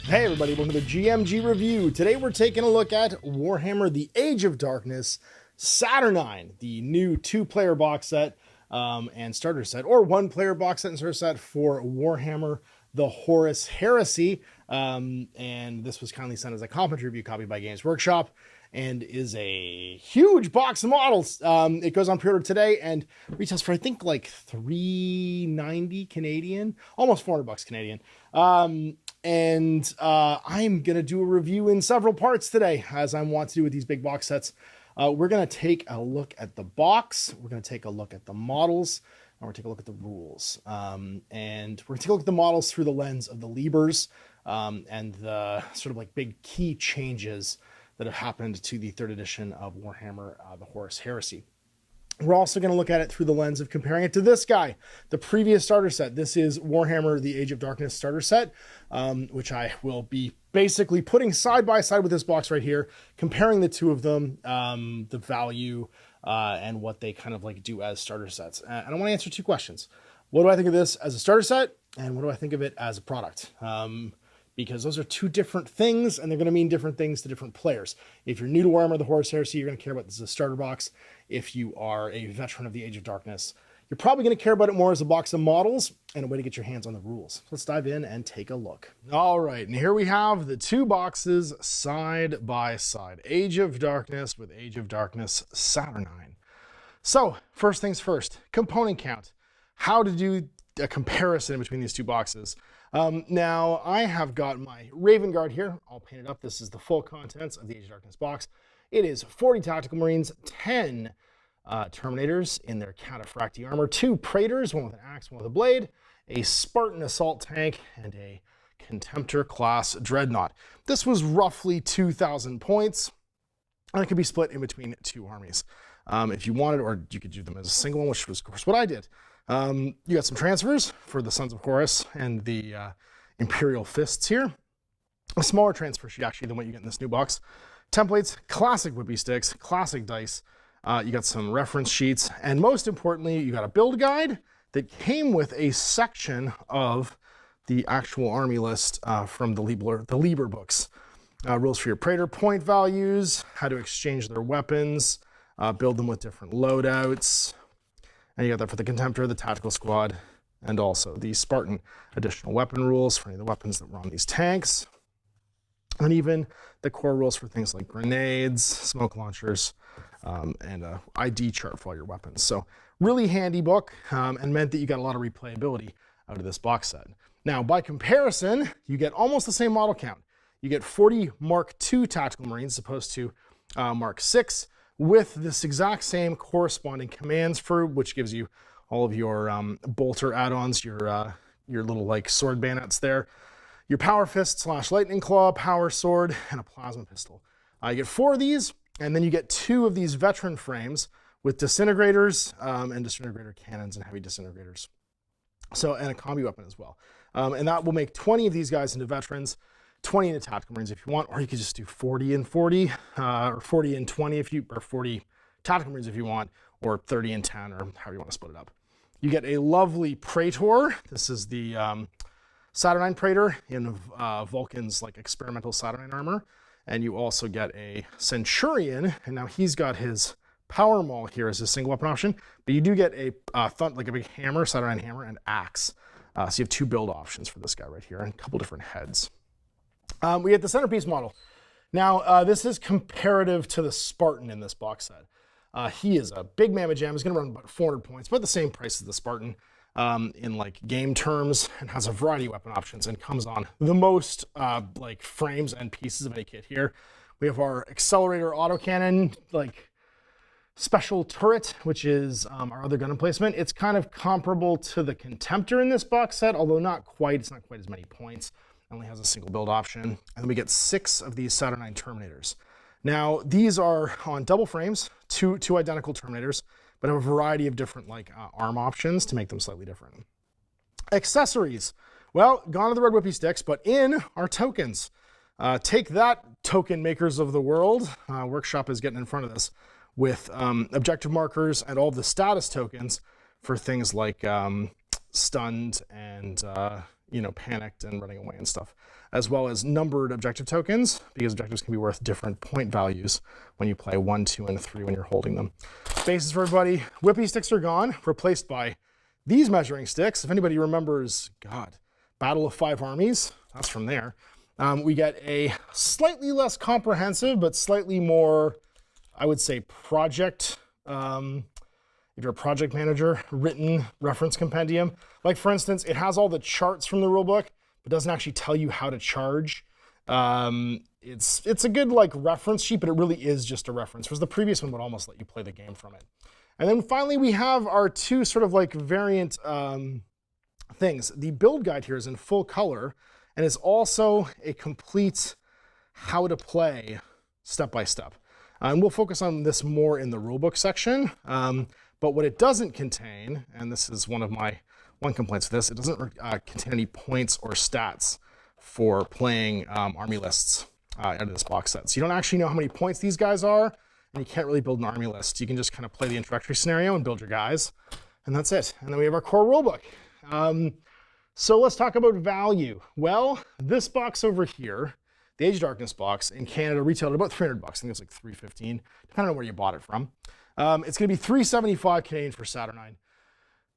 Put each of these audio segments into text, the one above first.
Hey everybody, welcome to the GMG review. Today we're taking a look at Warhammer The Age of Darkness Saturnine, the new 2-player box set and starter set, or 1-player box set and starter set for Warhammer The Horus Heresy. And this was kindly sent as a complimentary review copy by Games Workshop and is a huge box of models. It goes on pre-order today and retails for I think like $390 Canadian, almost $400 Canadian. I'm going to do a review in several parts today, as I want to do with these big box sets. We're going to take a look at the box. We're going to take a look at the models. And we're going to take a look at the rules. And we're going to take a look at the models through the lens of the Liebers and the sort of like big key changes that have happened to the 3rd edition of Warhammer, the Horus Heresy. We're also going to look at it through the lens of comparing it to this guy, the previous starter set. This is Warhammer The Age of Darkness starter set, which I will be basically putting side by side with this box right here, comparing the two of them, the value and what they kind of like do as starter sets. And I want to answer two questions. What do I think of this as a starter set? And what do I think of it as a product? Because those are two different things and they're going to mean different things to different players. If you're new to Warhammer The Horus Heresy, you're going to care about this as a starter box. If you are a veteran of the Age of Darkness, you're probably going to care about it more as a box of models and a way to get your hands on the rules. Let's dive in and take a look. All right, and here we have the two boxes side by side. Age of Darkness with Age of Darkness Saturnine. So, first things first, component count. How to do a comparison between these two boxes. Now, I have got my Raven Guard here, all painted up. This is the full contents of the Age of Darkness box. It is 40 Tactical Marines, 10 Terminators in their Cataphractii armor, 2 Praetors, one with an axe, one with a blade, a Spartan Assault Tank, and a Contemptor class Dreadnought. This was roughly 2,000 points, and it could be split in between two armies if you wanted, or you could do them as a single one, which was, of course, what I did. You got some transfers for the Sons of Horus and the Imperial Fists here. A smaller transfer sheet, actually, than what you get in this new box. Templates, classic whippy sticks, classic dice. You got some reference sheets, and most importantly, you got a build guide that came with a section of the actual army list from the Lieber books. Rules for your Praetor, point values, how to exchange their weapons, build them with different loadouts. And you got that for the Contemptor, the Tactical Squad, and also the Spartan additional weapon rules for any of the weapons that were on these tanks. And even the core rules for things like grenades, smoke launchers, and an ID chart for all your weapons. So really handy book and meant that you got a lot of replayability out of this box set. Now, by comparison, you get almost the same model count. You get 40 Mark II Tactical Marines as opposed to Mark VI, with this exact same corresponding commands for, which gives you all of your bolter add-ons, your little like sword bayonets there, your power fist / lightning claw, power sword, and a plasma pistol. You get 4 of these, and then you get 2 of these veteran frames with disintegrators and disintegrator cannons and heavy disintegrators. So, and a combi weapon as well. And that will make 20 of these guys into veterans, 20 into Tactical Marines if you want, or you could just do 40 and 40, or 40 and 20 if you, or 40 Tactical Marines if you want, or 30 and 10, or however you want to split it up. You get a lovely Praetor. This is the Saturnine Praetor in Vulcan's like experimental Saturnine armor. And you also get a Centurion, and now he's got his Power Maul here as a single weapon option, but you do get a like a big hammer, Saturnine hammer, and axe. So you have 2 build options for this guy right here, and a couple different heads. We get the centerpiece model. Now, this is comparative to the Spartan in this box set. He is a big mamma jam. He's going to run about 400 points, about the same price as the Spartan in like game terms, and has a variety of weapon options and comes on the most like frames and pieces of any kit here. We have our accelerator autocannon, like special turret, which is our other gun emplacement. It's kind of comparable to the Contemptor in this box set, although not quite. It's not quite as many points. Only has a single build option. And then we get 6 of these Saturnine Terminators. Now, these are on double frames, two identical Terminators, but have a variety of different like arm options to make them slightly different. Accessories. Well, gone are the red whippy sticks, but in are tokens. Take that, token makers of the world. Workshop is getting in front of this with objective markers and all of the status tokens for things like stunned and panicked and running away and stuff, as well as numbered objective tokens, because objectives can be worth different point values when you play 1, 2, and 3 when you're holding them. Bases for everybody. Whippy sticks are gone, replaced by these measuring sticks. If anybody remembers, Battle of 5 Armies, that's from there. We get a slightly less comprehensive, but slightly more, I would say, project, if you're a project manager, written reference compendium. Like, for instance, it has all the charts from the rulebook, but doesn't actually tell you how to charge. It's a good reference sheet, but it really is just a reference, whereas the previous one would almost let you play the game from it. And then finally, we have our two sort of variant things. The build guide here is in full color, and is also a complete how to play step-by-step. And we'll focus on this more in the rulebook section. But what it doesn't contain, and this is one complaint with this, it doesn't contain any points or stats for playing army lists out of this box set. So you don't actually know how many points these guys are, and you can't really build an army list. You can just kind of play the introductory scenario and build your guys, and that's it. And then we have our core rulebook. So let's talk about value. Well, this box over here, the Age of Darkness box, in Canada retailed at about $300. I think it's like $315, depending on where you bought it from. It's going to be $375 Canadian for Saturnine.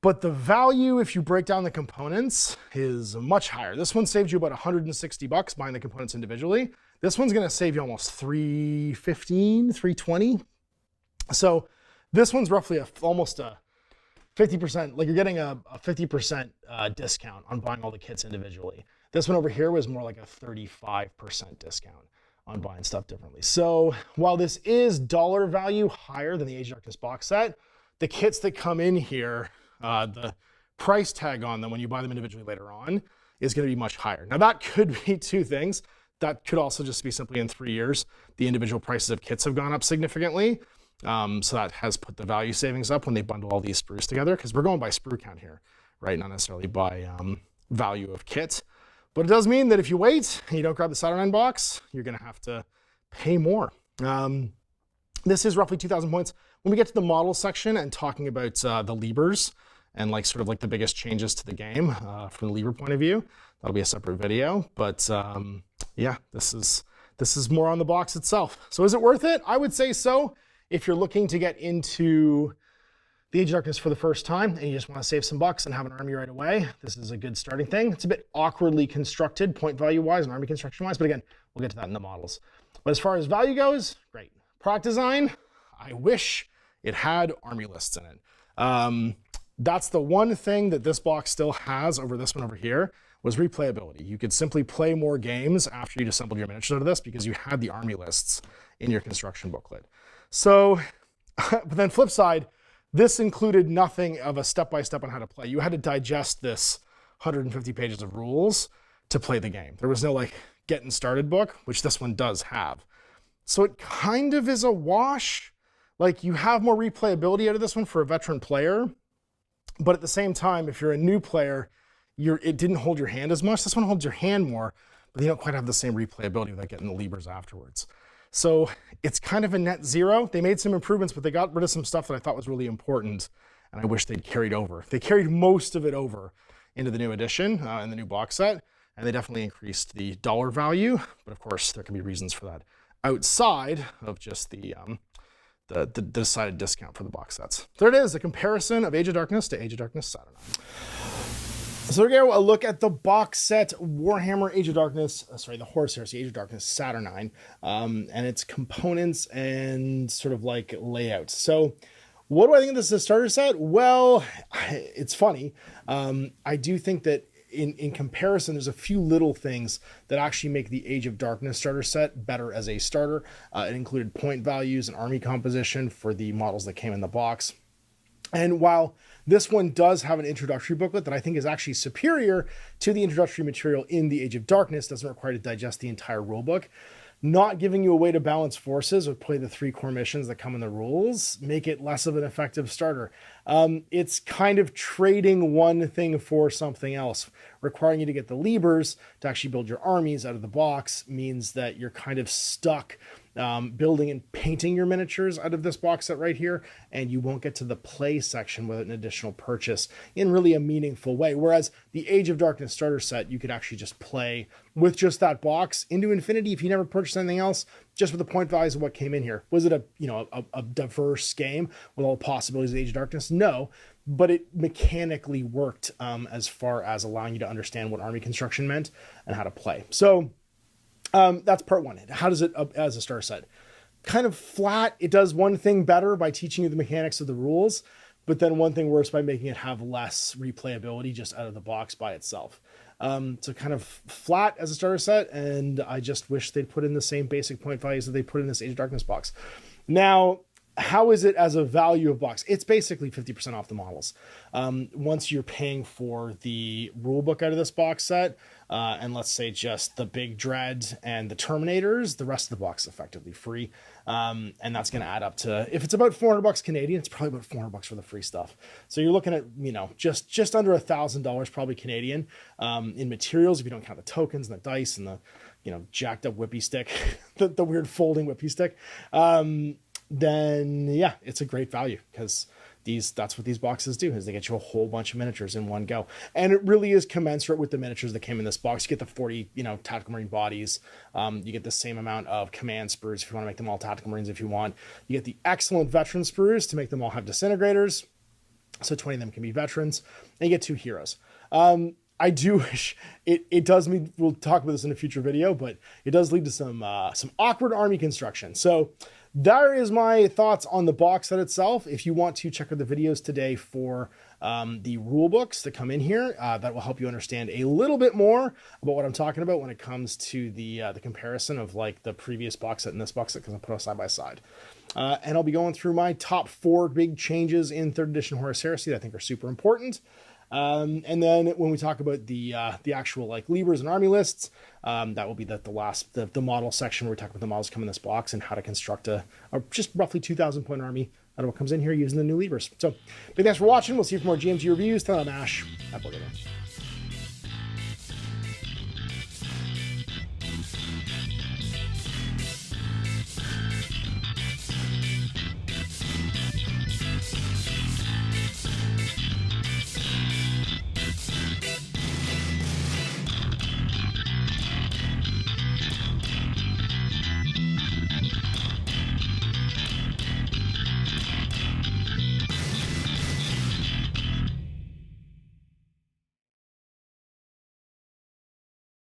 But the value, if you break down the components, is much higher. This one saved you about $160 buying the components individually. This one's going to save you almost $315, $320. So this one's roughly almost a 50%, you're getting a 50% discount on buying all the kits individually. This one over here was more like a 35% discount on buying stuff differently. So while this is dollar value higher than the Age of Darkness box set, the kits that come in here, the price tag on them when you buy them individually later on is going to be much higher. Now that could be two things. That could also just be simply in 3 years, the individual prices of kits have gone up significantly. So that has put the value savings up when they bundle all these sprues together, because we're going by sprue count here, right? Not necessarily by value of kit. But it does mean that if you wait and you don't grab the Saturnine box, you're going to have to pay more. This is roughly 2,000 points. When we get to the model section and talking about the levers and the biggest changes to the game from the lever point of view, that'll be a separate video. But yeah, this is more on the box itself. So is it worth it? I would say so. If you're looking to get into the Age of Darkness for the first time and you just want to save some bucks and have an army right away, this is a good starting thing. It's a bit awkwardly constructed point value wise and army construction wise, but again, we'll get to that in the models. But as far as value goes, great. Product design, I wish it had army lists in it. That's the one thing that this box still has over this one over here, was replayability. You could simply play more games after you'd assembled your miniatures out of this because you had the army lists in your construction booklet. So, but then flip side, this included nothing of a step-by-step on how to play. You had to digest this 150 pages of rules to play the game. There was no getting started book, which this one does have. So it kind of is a wash. You have more replayability out of this one for a veteran player, but at the same time, if you're a new player, it didn't hold your hand as much. This one holds your hand more, but you don't quite have the same replayability without getting the levers afterwards. So it's kind of a net zero. They made some improvements, but they got rid of some stuff that I thought was really important, and I wish they'd carried over. They carried most of it over into the new edition and the new box set, and they definitely increased the dollar value, but of course there can be reasons for that outside of just the decided discount for the box sets. There it is, a comparison of Age of Darkness to Age of Darkness Saturnine. So we're going to look at the box set Warhammer Age of Darkness, the Horus Heresy Age of Darkness Saturnine, and its components and layouts. So what do I think of this as a starter set? Well, it's funny. I do think that in comparison, there's a few little things that actually make the Age of Darkness starter set better as a starter. It included point values and army composition for the models that came in the box. And while this one does have an introductory booklet that I think is actually superior to the introductory material in the Age of Darkness, doesn't require to digest the entire rulebook, not giving you a way to balance forces or play the 3 core missions that come in the rules make it less of an effective starter. It's kind of trading one thing for something else. Requiring you to get the levers to actually build your armies out of the box means that you're kind of stuck building and painting your miniatures out of this box set right here, and you won't get to the play section with an additional purchase in really a meaningful way. Whereas the Age of Darkness starter set, you could actually just play with just that box into infinity if you never purchased anything else, just with the point values of what came in here. Was it a diverse game with all the possibilities of the Age of Darkness? No, but it mechanically worked as far as allowing you to understand what army construction meant and how to play. So that's part one. How does it, as a starter set? Kind of flat. It does one thing better by teaching you the mechanics of the rules, but then one thing worse by making it have less replayability just out of the box by itself. So kind of flat as a starter set, and I just wish they'd put in the same basic point values that they put in this Age of Darkness box. Now, how is it as a value of box? It's basically 50% off the models. Once you're paying for the rule book out of this box set, and let's say just the Big Dread and the Terminators, the rest of the box is effectively free. And that's going to add up to, if it's about $400 Canadian, it's probably about $400 for the free stuff. So you're looking at, just under $1,000 probably Canadian, in materials, if you don't count the tokens and the dice and the, jacked up whippy stick, the weird folding whippy stick. Then yeah, it's a great value because that's what these boxes do, is they get you a whole bunch of miniatures in one go. And it really is commensurate with the miniatures that came in this box. You get the 40, Tactical Marine bodies. You get the same amount of command sprues if you want to make them all Tactical Marines if you want. You get the excellent veteran sprues to make them all have disintegrators. So 20 of them can be veterans. And you get 2 heroes. I do wish it does mean, we'll talk about this in a future video, but it does lead to some awkward army construction. So there is my thoughts on the box set itself. If you want to check out the videos today for the rule books that come in here, that will help you understand a little bit more about what I'm talking about when it comes to the comparison of like the previous box set and this box set, because I'll put them side by side. And I'll be going through my top 4 big changes in 3rd edition Horus Heresy that I think are super important. And then when we talk about the actual like levers and army lists, that will be the last, the model section where we talk about the models come in this box and how to construct a just roughly 2,000 point army out of what comes in here using the new levers. So big thanks for watching. We'll see you for more GMG reviews. Tell them Ash. Have a good one.